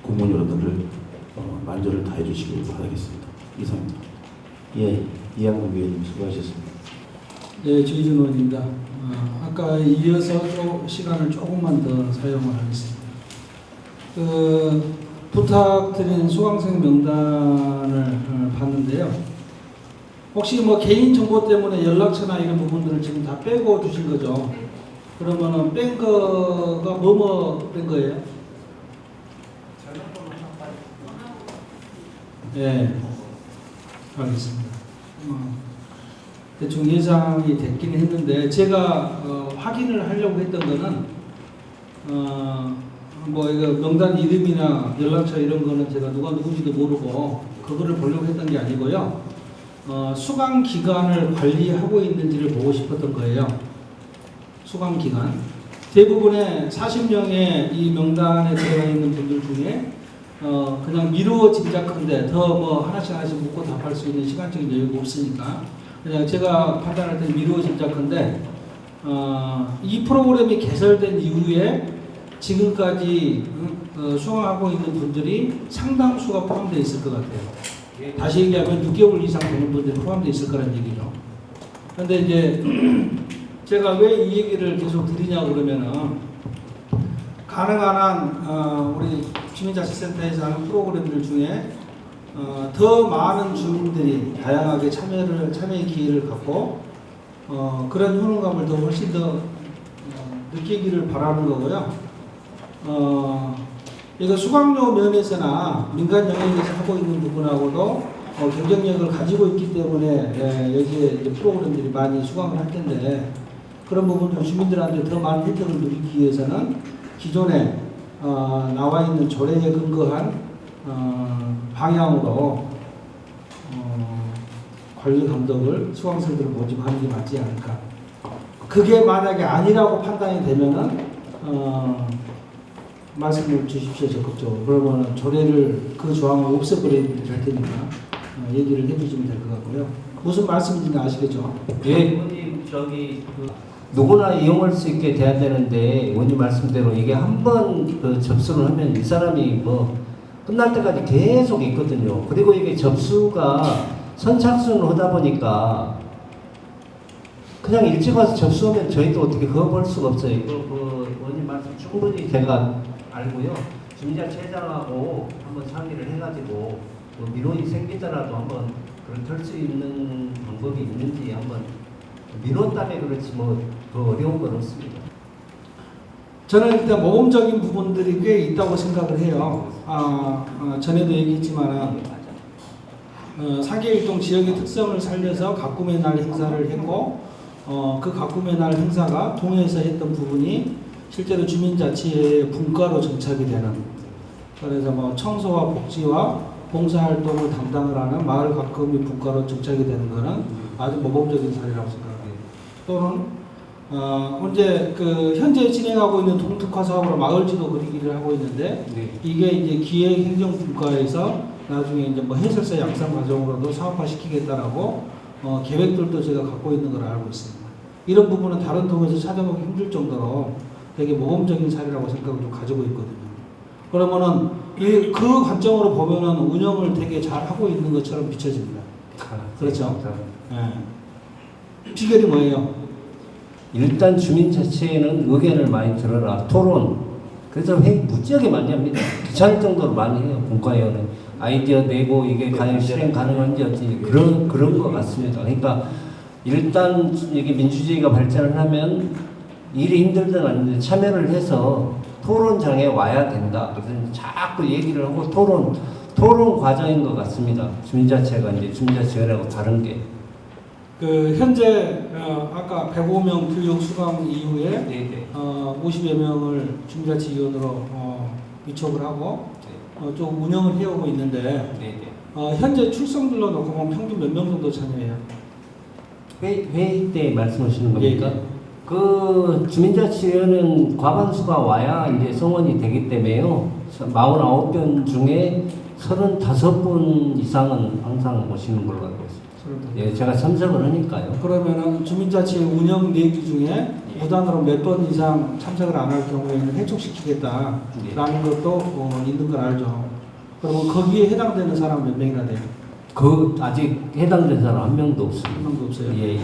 공무원 여러분들 만전을 다해 주시길 바라겠습니다. 이상입니다. 예, 이양국 의원님 수고하셨습니다. 네, 주희준 의원입니다. 아까 이어서 시간을 조금만 더 사용을 하겠습니다. 부탁드린 수강생 명단을 봤는데요. 혹시 뭐 개인 정보 때문에 연락처나 이런 부분들을 지금 다 빼고 주신 거죠? 그러면은 뺀 거가 뭐 뺀 거예요? 네, 알겠습니다. 대충 예상이 됐긴 했는데 제가 확인을 하려고 했던 거는 뭐 이거 명단 이름이나 연락처 이런 거는 제가 누가 누군지도 모르고 그거를 보려고 했던 게 아니고요. 수강 기간을 관리하고 있는지를 보고 싶었던 거예요. 수강 기간. 대부분의 40명의 이 명단에 들어가 있는 분들 중에 그냥 미루어 짐작컨대 더 뭐 하나씩 묻고 답할 수 있는 시간적인 여유가 없으니까 그냥 제가 판단할 때 미루어 짐작컨대 이 프로그램이 개설된 이후에 지금까지 수강하고 있는 분들이 상당수가 포함되어 있을 것 같아요. 다시 얘기하면 6개월 이상 되는 분들이 포함되어 있을 거란 얘기죠. 그런데 이제 제가 왜 이 얘기를 계속 드리냐 그러면은 가능한 한 우리 주민자치센터에서 하는 프로그램들 중에 더 많은 주민들이 다양하게 참여의 기회를 갖고 그런 효능감을 더 훨씬 더 느끼기를 바라는 거고요. 이거 수강료 면에서나 민간 영역에서 하고 있는 부분하고도 경쟁력을 가지고 있기 때문에 여기에 이제 프로그램들이 많이 수강을 할 텐데 그런 부분들 주민들한테 더 많은 혜택을 누리기 위해서는 기존에 나와 있는 조례에 근거한 방향으로 관리 감독을 수강생들을 모집하는 게 맞지 않을까. 그게 만약에 아니라고 판단이 되면은 말씀을 주십시오 적극적으로. 그러면 조례를 그 조항을 없애버려야 될 테니까 얘기를 해주시면 될 것 같고요. 무슨 말씀인지 아시겠죠? 예, 의원님 누구나 이용할 수 있게 돼야 되는데 의원님 말씀대로 이게 한번 접수를 하면 이 사람이 뭐 끝날 때까지 계속 있거든요. 그리고 이게 접수가 선착순으로 하다 보니까 그냥 일찍 와서 접수하면 저희도 어떻게 그거 볼 수가 없어요. 이거 의원님 말씀 충분히 제가 알고요. 주민자치회장하고 한번 상의를 해가지고 뭐 민원이 생기더라도 한번 그걸 털 수 있는 방법이 있는지 한번 민원 때문에 그렇지 뭐 더 어려운 건 없습니다. 저는 일단 모범적인 부분들이 꽤 있다고 생각을 해요. 전에도 얘기했지만 상계일동 지역의 특성을 살려서 가꾸의 날 행사를 했고 그 가꾸의 날 행사가 동해에서 했던 부분이 실제로 주민자치의 분과로 정착이 되는 그래서 뭐 청소와 복지와 봉사활동을 담당을 하는 마을 가꾸미 분과로 정착이 되는 것은 아주 모범적인 사례라고 생각합니다. 또는 현재 현재 진행하고 있는 동특화 사업으로 마을지도 그리기를 하고 있는데 이게 이제 기획행정분과에서 나중에 이제 뭐 해설사 양산 과정으로도 사업화 시키겠다라고 계획들도 제가 갖고 있는 걸 알고 있습니다. 이런 부분은 다른 동에서 찾아보기 힘들 정도로 되게 모범적인 사례라고 생각을 좀 가지고 있거든요. 그러면은 그 관점으로 보면은 운영을 되게 잘 하고 있는 것처럼 비춰집니다. 그렇죠? 네. 비결이 뭐예요? 일단 주민자치에는 의견을 많이 들어라. 토론. 그래서 회의 무지하게 많이 합니다. 귀찮을 정도로 많이 해요. 분과위원회. 아이디어 내고 이게 과연 실행 가능한지 어찌 그런 것 같습니다. 그러니까 일단 이게 민주주의가 발전을 하면 일이 힘들든 아닌데 참여를 해서 토론장에 와야 된다. 그래서 자꾸 얘기를 하고 토론 과정인 것 같습니다. 주민자치가 이제 주민자치위원회하고 다른 게. 그 현재 아까 105명 교육 수강 이후에 네네. 50여 명을 주민자치위원으로 위촉을 하고 좀 운영을 해오고 있는데 네네. 현재 출석률로 놓고 보면 평균 몇 명 정도 참여해요? 회의 때 말씀하시는 겁니까? 예. 그 주민자치위원회는 과반수가 와야 이제 성원이 되기 때문에요. 49분 중에 35분 이상은 항상 오시는 걸로 알고 있습니다. 예, 제가 참석을 하니까요. 그러면은 주민자치 운영 내기 중에 무단으로 몇 번 이상 참석을 안 할 경우에는 해촉시키겠다라는 것도 있는 걸 알죠. 그러면 거기에 해당되는 사람 몇 명이나 돼요? 그 아직 해당된 사람 한 명도 없습니다. 한 명도 없어요? 예.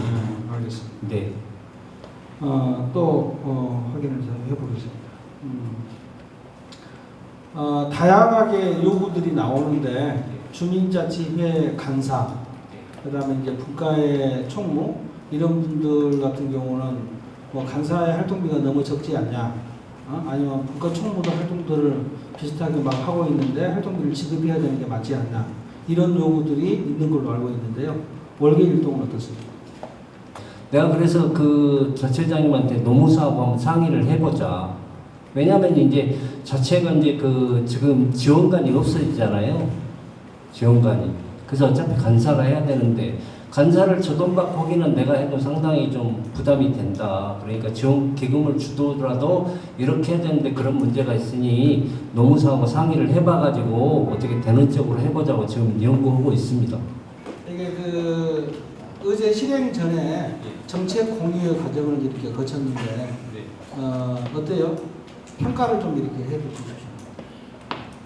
알겠습니다. 네. 또 확인을 좀 해보겠습니다. 다양하게 요구들이 나오는데 주민자치회 간사, 그다음에 이제 분과의 총무 이런 분들 같은 경우는 뭐 간사의 활동비가 너무 적지 않냐, 아니면 분과 총무도 활동들을 비슷하게 막 하고 있는데 활동비를 지급해야 되는 게 맞지 않냐, 이런 요구들이 있는 걸로 알고 있는데요. 월계 일동은 어떻습니까? 내가 그래서 그 자체장님한테 노무사하고 한번 상의를 해보자. 왜냐하면 이제 자체가 이제 그 지금 지원관이 없어지잖아요. 지원관이. 그래서 어차피 간사가 해야 되는데 간사를 저돈받고 하기는 내가 해도 상당히 좀 부담이 된다. 그러니까 지원 기금을 주더라도 이렇게 해야 되는데 그런 문제가 있으니 노무사하고 상의를 해봐가지고 어떻게 되는 쪽으로 해보자고 지금 연구하고 있습니다. 이게 그 의제 실행 전에 정책 공유 과정을 이렇게 거쳤는데 어때요? 평가를 좀 이렇게 해주십시오.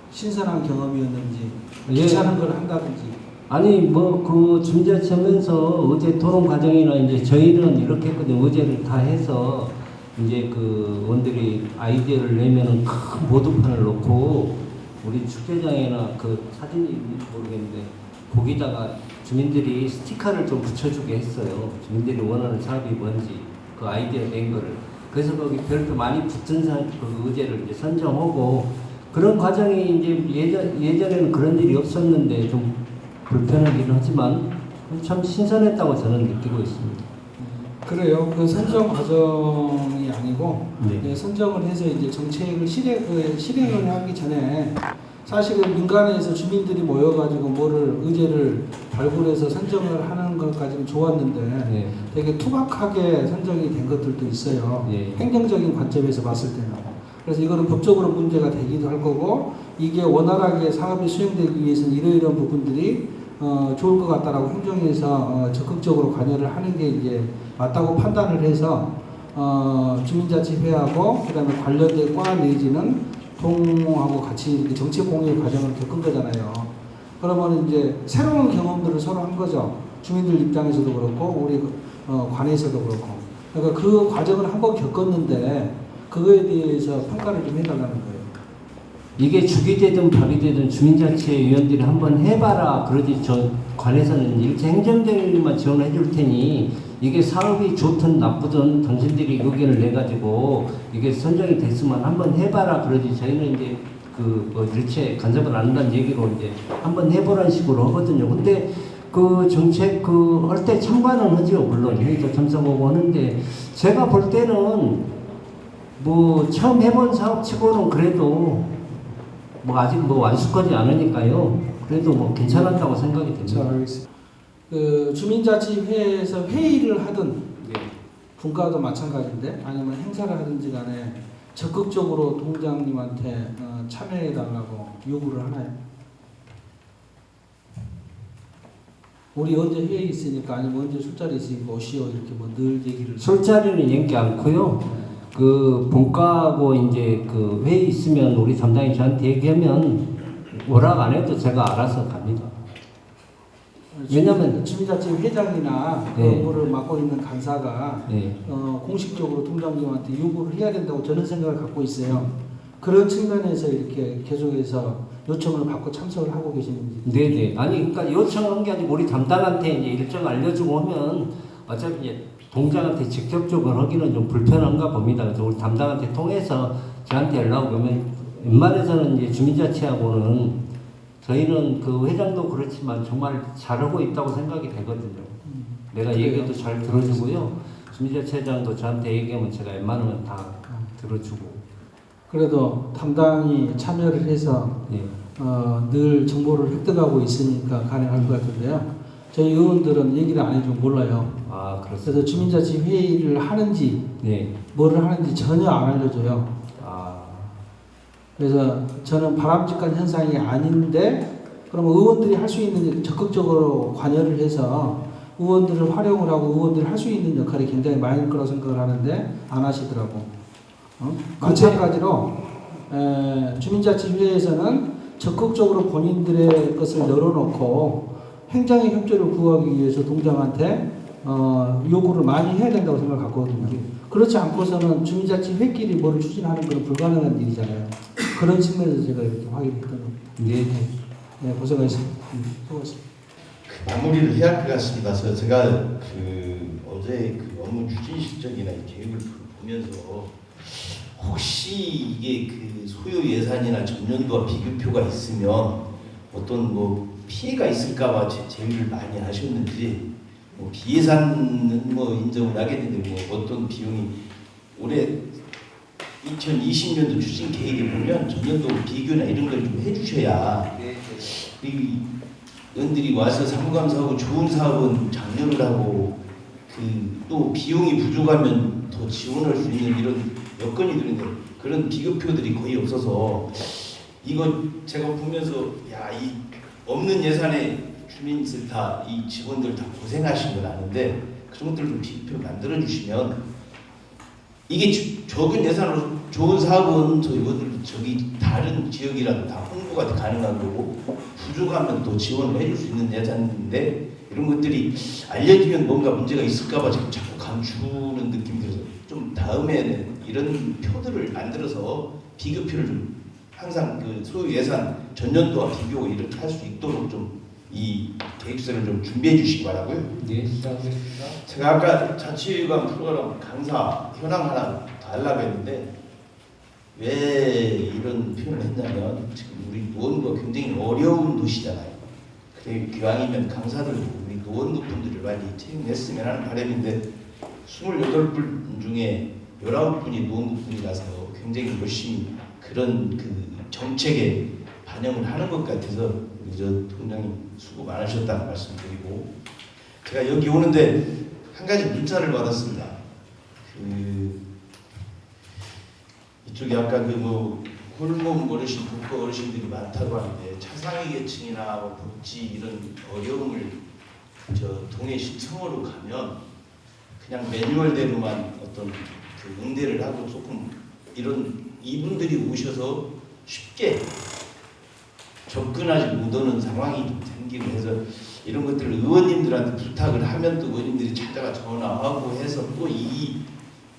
신선한 경험이었는지, 귀찮은 걸 한다든지. 아니 뭐 그 주민자치하면서 의제 토론 과정이나 이제 저희는 이렇게 했거든요. 의제를 다 해서 이제 그 의원들이 아이디어를 내면은 큰 보도판을 놓고 우리 축제장이나 그 사진이 모르겠는데 거기다가 주민들이 스티커를 좀 붙여주게 했어요. 주민들이 원하는 사업이 뭔지 그 아이디어 낸 거를. 그래서 거기 별표 많이 붙은 그 의제를 이제 선정하고 그런 과정이 이제 예전에는 그런 일이 없었는데 좀 불편하긴 하지만 참 신선했다고 저는 느끼고 있습니다. 그래요. 그 선정 과정이 아니고 네. 선정을 해서 이제 정책을 실행을 하기 전에 사실은 민간에서 주민들이 모여가지고 뭐를 의제를 발굴해서 선정을 하는 것까지는 좋았는데 네. 되게 투박하게 선정이 된 것들도 있어요. 네. 행정적인 관점에서 봤을 때는. 그래서 이거는 법적으로 문제가 되기도 할 거고 이게 원활하게 사업이 수행되기 위해서는 이러이러한 부분들이 좋을 것 같다라고 행정에서 적극적으로 관여를 하는 게 이제 맞다고 판단을 해서 주민자치회하고 그다음에 관련된 과 내지는 동하고 같이 이렇게 정책 공유 과정을 겪은 거잖아요. 그러면 이제 새로운 경험들을 서로 한 거죠. 주민들 입장에서도 그렇고 우리 관에서도 그렇고. 그러니까 그 과정을 한번 겪었는데 그거에 대해서 평가를 좀 해달라는 거예요. 이게 죽이 되든 밥이 되든 주민자치위원들이 한번 해봐라. 그러지 저 관에서는 일체 행정적인 일만 지원해 줄 테니 이게 사업이 좋든 나쁘든 당신들이 의견을 내가지고 이게 선정이 됐으면 한번 해봐라. 그러지 저희는 이제 그 뭐 일체 간섭을 안 한다는 얘기로 이제 한번 해보라는 식으로 하거든요. 근데 그 정책 그 할 때 참관은 하죠. 물론 회의도 참석하고 하는데 제가 볼 때는 뭐 처음 해본 사업치고는 그래도 뭐 아직 뭐 완숙하지 않으니까요. 그래도 뭐 괜찮았다고 생각이 됩니다. 자, 알겠습니다. 그 주민자치회에서 회의를 하든 분과도 마찬가지인데 아니면 행사를 하든지 간에 적극적으로 동장님한테 참여해달라고 요구를 하나요? 우리 언제 회의 있으니까 아니면 언제 술자리 있으니까 오시오 이렇게 뭐 늘 얘기를. 술자리는 연기 않고요. 그 본과하고 이제 그 회의 있으면 우리 담당이 저한테 얘기하면 뭐라고 안 해도 제가 알아서 갑니다. 왜냐면 주민자치 회장이나 그 업무를 맡고 있는 간사가 공식적으로 통장님한테 요구를 해야 된다고 저는 생각을 갖고 있어요. 그런 측면에서 이렇게 계속해서 요청을 받고 참석을 하고 계시는지. 네네. 아니 그러니까 요청한 게 아니고 우리 담당한테 이제 일정 알려주고 하면 어차피 이제 동장한테 직접적으로 하기는 좀 불편한가 봅니다. 그래서 우리 담당한테 통해서 저한테 연락 오면 웬만해서는 이제 주민자치하고는 저희는 그 회장도 그렇지만 정말 잘하고 있다고 생각이 되거든요. 내가 그래요? 얘기도 잘 들어주고요. 주민자치회장도 저한테 얘기하면 제가 웬만하면 다 들어주고. 그래도 담당이 참여를 해서 예. 늘 정보를 획득하고 있으니까 가능할 것 같은데요. 저희 의원들은 얘기를 안 해주면 몰라요. 아, 그렇습니다. 그래서 주민자치 회의를 하는지 네. 뭐를 하는지 전혀 안 알려줘요. 아, 그래서 저는 바람직한 현상이 아닌데 그러면 의원들이 할 수 있는 적극적으로 관여를 해서 의원들을 활용을 하고 의원들이 할 수 있는 역할이 굉장히 많을 거라고 생각을 하는데 안 하시더라고. 마찬가지로 주민자치회에서는 적극적으로 본인들의 것을 열어놓고 행정의 협조를 구하기 위해서 동장한테 요구를 많이 해야 된다고 생각하거든요. 그렇지 않고서는 주민자치회끼리 뭐를 추진하는 건 불가능한 일이잖아요. 그런 측면에서 제가 이렇게 확인했던 겁니다. 네. 네, 고생하셨습니다. 수고하셨습니다. 마무리를 해야 할 것 같습니다. 그래서 제가 어제 그 업무 추진 실적이나 이 계획을 보면서 혹시 이게 그 소요 예산이나 전년도와 비교표가 있으면 어떤 뭐 피해가 있을까봐 제의를 많이 하셨는지 뭐 비예산은 뭐 인정을 하겠는데 뭐 어떤 비용이 올해 2020년도 추진 계획에 보면 전년도 비교나 이런 걸 좀 해주셔야 이 의원들이 와서 상감사하고 좋은 사업은 장려를 하고 또 비용이 부족하면 더 지원할 수 있는 이런 여건이 되는데 그런 비교표들이 거의 없어서 이거 제가 보면서 이 없는 예산에 주민센터 이 직원들 다 고생하신 건 아는데 그런 것들 좀 비교표 만들어 주시면 이게 적은 예산으로 좋은 사업은 저기 다른 지역이라도 다 홍보가 가능한 거고 부족하면 또 지원을 해줄 수 있는 예산인데 이런 것들이 알려지면 뭔가 문제가 있을까봐 지금 자꾸 감추는 느낌이 들어서 좀 다음에는 이런 표들을 만들어서 비교표를 좀 항상 그 소요 예산 전년도와 비교 이렇게 할 수 있도록 좀 이 계획서를 좀 준비해 주시기 바라고요. 네, 시작하겠습니다. 제가 아까 자치관 프로그램 강사 현황 하나 더 하려고 했는데 왜 이런 표현을 했냐면 지금 우리 노원구가 굉장히 어려운 도시잖아요. 그래 기왕이면 강사들도 우리 노원구 분들을 많이 채용했으면 하는 바람인데 28분 중에 19분이 노원구 분이라서 굉장히 열심히 그런 그 정책에 반영을 하는 것 같아서 우리 저 동장님 수고 많으셨다는 말씀드리고 제가 여기 오는데 한 가지 문자를 받았습니다. 이쪽에 아까 홀몸 어르신, 국가 어르신들이 많다고 하는데 차상위 계층이나 복지 이런 어려움을 동해 시청으로 가면 그냥 매뉴얼대로만 어떤 그 응대를 하고 조금 이런 이분들이 오셔서 쉽게 접근하지 못하는 상황이 좀 생기고 해서 이런 것들을 의원님들한테 부탁을 하면 또 의원님들이 찾아가 전화하고 해서 또 이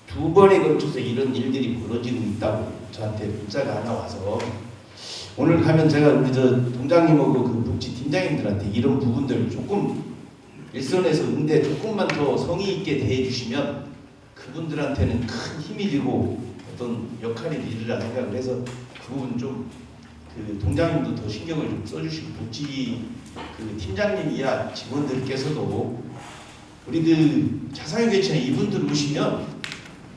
두 번에 걸쳐서 이런 일들이 벌어지고 있다고 저한테 문자가 하나 와서 오늘 가면 제가 우리 저 동장님하고 그 복지 팀장님들한테 이런 부분들 조금 일선에서 응대 조금만 더 성의 있게 대해 주시면 그분들한테는 큰 힘이 되고 어떤 역할이 되리라 생각을 해서 그 부분 좀 그 동장님도 더 신경을 좀 써주시고 복지 그 팀장님 이하 직원들께서도 우리 그 차상위 계층에 이분들 오시면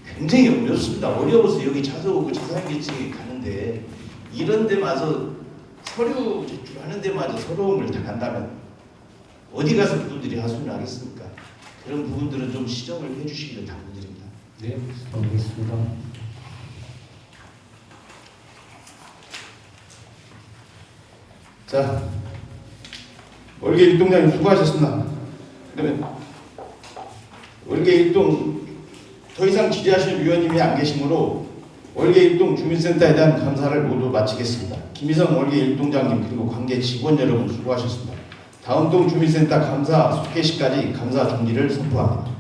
굉장히 어렵습니다. 어려워서 여기 찾아오고 차상위 계층에 가는데 이런 데마저 서류 제출하는 데마저 서러움을 당한다면 어디 가서 그분들이 하소연을 하겠습니까? 그런 부분들은 좀 시정을 해주시기를 당부드립니다. 네, 알겠습니다. 자, 월계 일동장님 수고하셨습니다. 그러면 월계 일동 더 이상 지지하실 위원님이 안 계시므로 월계 일동 주민센터에 대한 감사를 모두 마치겠습니다. 김희성 월계 일동장님 그리고 관계 직원 여러분 수고하셨습니다. 다음 동 주민센터 감사 속개시까지 감사 종리를 선포합니다.